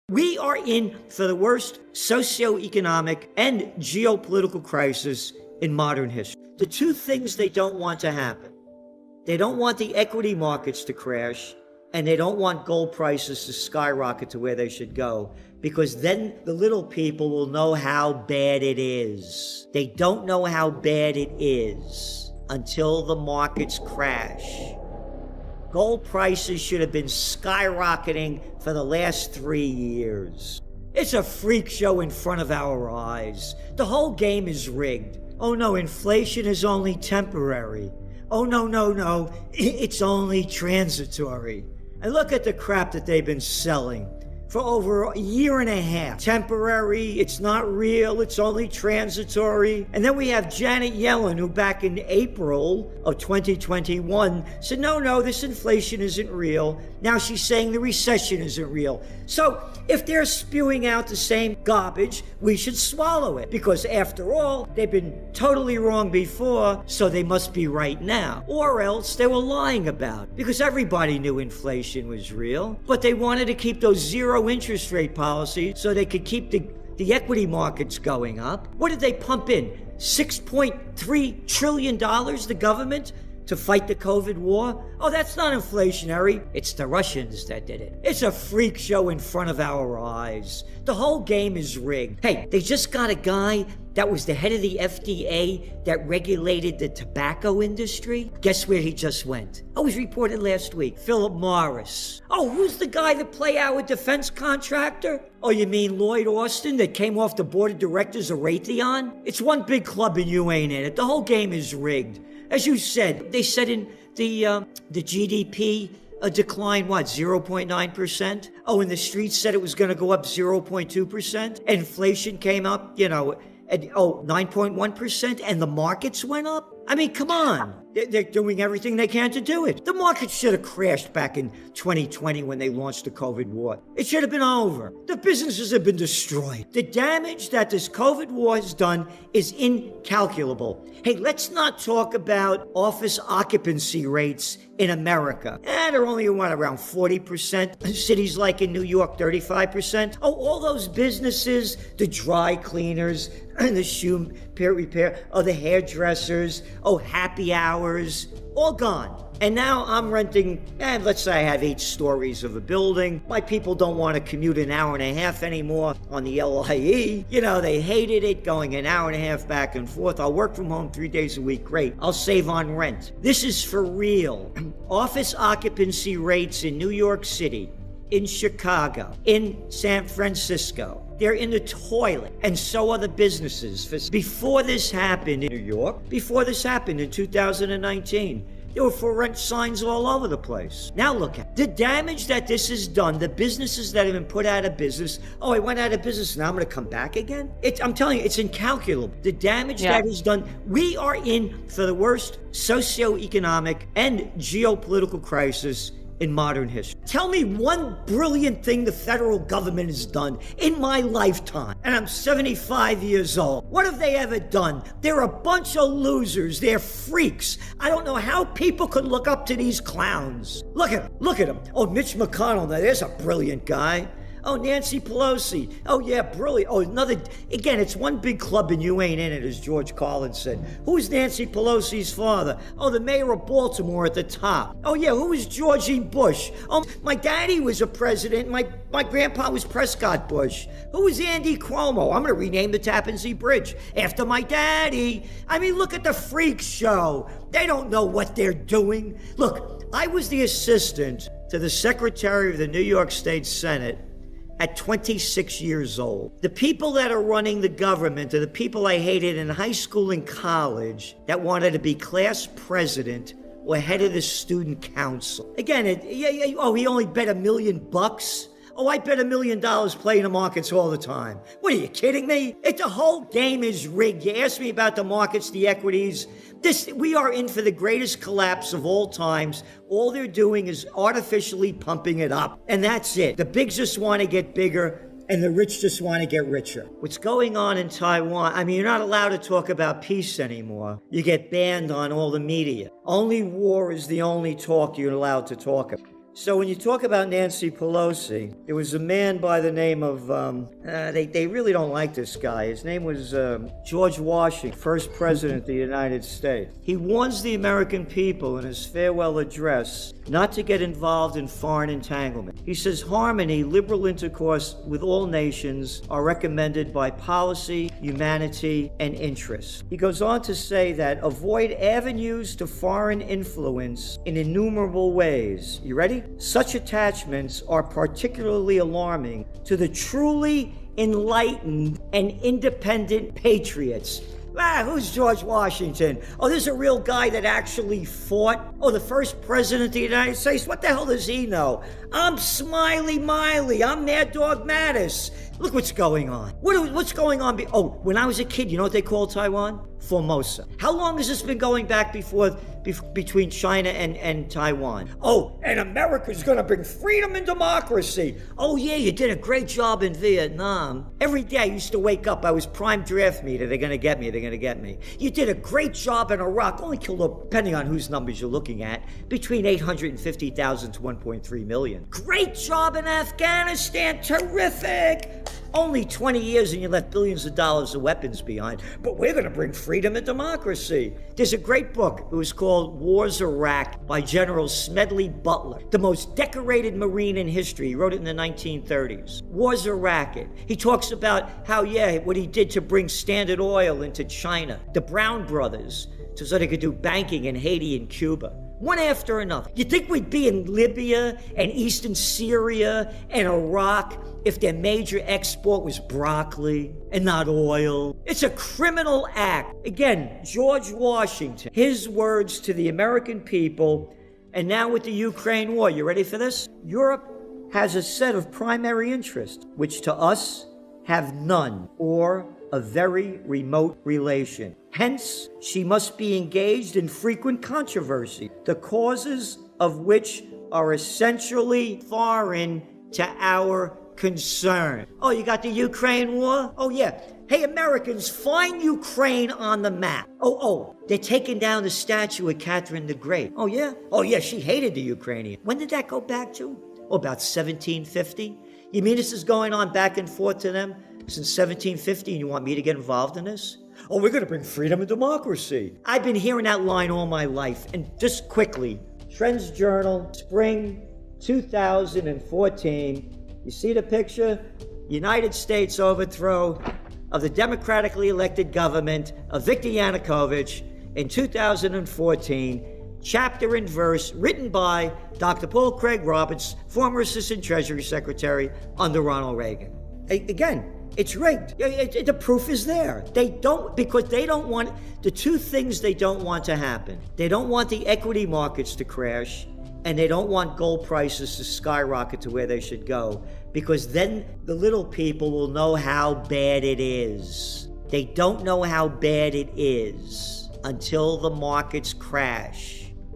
We are in for the worst socioeconomic and geopolitical crisis in modern history. The two things they don't want to happen. They don't want the equity markets to crash, and they don't want gold prices to skyrocket to where they should go, because then the little people will know how bad it is. They don't know how bad it is until the markets crash. Gold prices should have been skyrocketing for the last 3 years. It's a freak show in front of our eyes. The whole game is rigged. Oh no, inflation is only temporary. Oh no, it's only transitory. And look at the crap that they've been selling for over a year and a half. Temporary, it's not real, it's only transitory. And then we have Janet Yellen, who back in April of 2021 said, no, this inflation isn't real. Now she's saying the recession isn't real. So if they're spewing out the same garbage, we should swallow it. Because after all, they've been totally wrong before, so they must be right now. Or else they were lying about it. Because everybody knew inflation was real, but they wanted to keep those zero interest rate policies so they could keep the equity markets going up. What did they pump in? $6.3 trillion, the government, to fight the COVID war? Oh, that's not inflationary. It's the Russians that did it. It's a freak show in front of our eyes. The whole game is rigged. Hey, they just got a guy that was the head of the FDA that regulated the tobacco industry. Guess where he just went? Oh, it was reported last week. Philip Morris. Oh, who's the guy that play our defense contractor? Oh, you mean Lloyd Austin that came off the board of directors of Raytheon? It's one big club and you ain't in it. The whole game is rigged. As you said, they said in the GDP decline, 0.9%? Oh, and the streets said it was going to go up 0.2%. Inflation came up, at 9.1%, and the markets went up? I mean, come on. They're doing everything they can to do it. The market should have crashed back in 2020 when they launched the COVID war. It should have been over. The businesses have been destroyed. The damage that this COVID war has done is incalculable. Hey, let's not talk about office occupancy rates in America. They're only, around 40%. Cities like in New York, 35%. Oh, all those businesses, the dry cleaners, and the shoe repair, the hairdressers, happy hours, all gone. And now I'm renting, let's say I have 8 stories of a building. My people don't want to commute an hour and a half anymore on the LIE. They hated it, going an hour and a half back and forth. I'll work from home 3 days a week. Great. I'll save on rent. This is for real. Office occupancy rates in New York City, in Chicago, in San Francisco, they're in the toilet, and so are the businesses. Before this happened in New York, before this happened in 2019, there were for rent signs all over the place. Now look at the damage that this has done, the businesses that have been put out of business. Oh, I went out of business, now I'm going to come back again? I'm telling you, it's incalculable. The damage that is done. We are in for the worst socioeconomic and geopolitical crisis in modern history. Tell me one brilliant thing the federal government has done in my lifetime. And I'm 75 years old. What have they ever done? They're a bunch of losers. They're freaks. I don't know how people could look up to these clowns. Look at them. Oh, Mitch McConnell, now there's a brilliant guy. Oh, Nancy Pelosi. Oh, yeah, brilliant. Oh, again, it's one big club and you ain't in it, as George Carlin said. Who's Nancy Pelosi's father? Oh, the mayor of Baltimore at the top. Oh, yeah, who was George E. Bush? Oh, my daddy was a president. My grandpa was Prescott Bush. Who was Andy Cuomo? I'm going to rename the Tappan Zee Bridge after my daddy. I mean, look at the freak show. They don't know what they're doing. Look, I was the assistant to the Secretary of the New York State Senate at 26 years old. The people that are running the government are the people I hated in high school and college that wanted to be class president or head of the student council. Again, he only bet $1 million. Oh, I bet $1 million playing the markets all the time. What, are you kidding me? The whole game is rigged. You asked me about the markets, the equities. We are in for the greatest collapse of all times. All they're doing is artificially pumping it up. And that's it. The bigs just want to get bigger, and the rich just want to get richer. What's going on in Taiwan, I mean, you're not allowed to talk about peace anymore. You get banned on all the media. Only war is the only talk you're allowed to talk about. So when you talk about Nancy Pelosi, there was a man by the name of, they really don't like this guy. His name was George Washington, first president of the United States. He warns the American people in his farewell address not to get involved in foreign entanglement. He says harmony, liberal intercourse with all nations are recommended by policy, humanity, and interest. He goes on to say that avoid avenues to foreign influence in innumerable ways. You ready? Such attachments are particularly alarming to the truly enlightened and independent patriots. Who's George Washington? Oh, this is a real guy that actually fought. Oh, the first president of the United States. What the hell does he know? I'm Smiley Miley. I'm Mad Dog Mattis. Look what's going on. What's going on? When I was a kid, you know what they called Taiwan? Formosa. How long has this been going back between China and Taiwan? Oh, and America's gonna bring freedom and democracy. Oh yeah, you did a great job in Vietnam. Every day I used to wake up, I was prime draft meter. They're gonna get me. You did a great job in Iraq. Only killed, depending on whose numbers you're looking at, between 850,000 to 1.3 million. Great job in Afghanistan. Terrific. Only 20 years and you left billions of dollars of weapons behind. But we're going to bring freedom and democracy. There's a great book. It was called Wars Iraq by General Smedley Butler, the most decorated Marine in history. He wrote it in the 1930s. Wars Iraq. He talks about how, what he did to bring Standard Oil into China, the Brown brothers, so they could do banking in Haiti and Cuba. One after another. You think we'd be in Libya and eastern Syria and Iraq if their major export was broccoli and not oil? It's a criminal act. Again, George Washington, his words to the American people, and now with the Ukraine war. You ready for this? Europe has a set of primary interests, which to us have none or a very remote relation. Hence, she must be engaged in frequent controversy, the causes of which are essentially foreign to our concern. Oh, you got the Ukraine war? Oh, yeah. Hey, Americans, find Ukraine on the map. Oh, they're taking down the statue of Catherine the Great. Oh, yeah? Oh, yeah, she hated the Ukrainians. When did that go back to? Oh, about 1750? You mean this is going on back and forth to them since 1750, and you want me to get involved in this? Oh, we're going to bring freedom and democracy. I've been hearing that line all my life. And just quickly, Trends Journal, spring 2014. You see the picture? United States overthrow of the democratically elected government of Viktor Yanukovych in 2014. Chapter and verse written by Dr. Paul Craig Roberts, former Assistant Treasury Secretary under Ronald Reagan. Again, it's rigged. The proof is there. Because they don't want, the two things they don't want to happen. They don't want the equity markets to crash, and they don't want gold prices to skyrocket to where they should go, because then the little people will know how bad it is. They don't know how bad it is until the markets crash.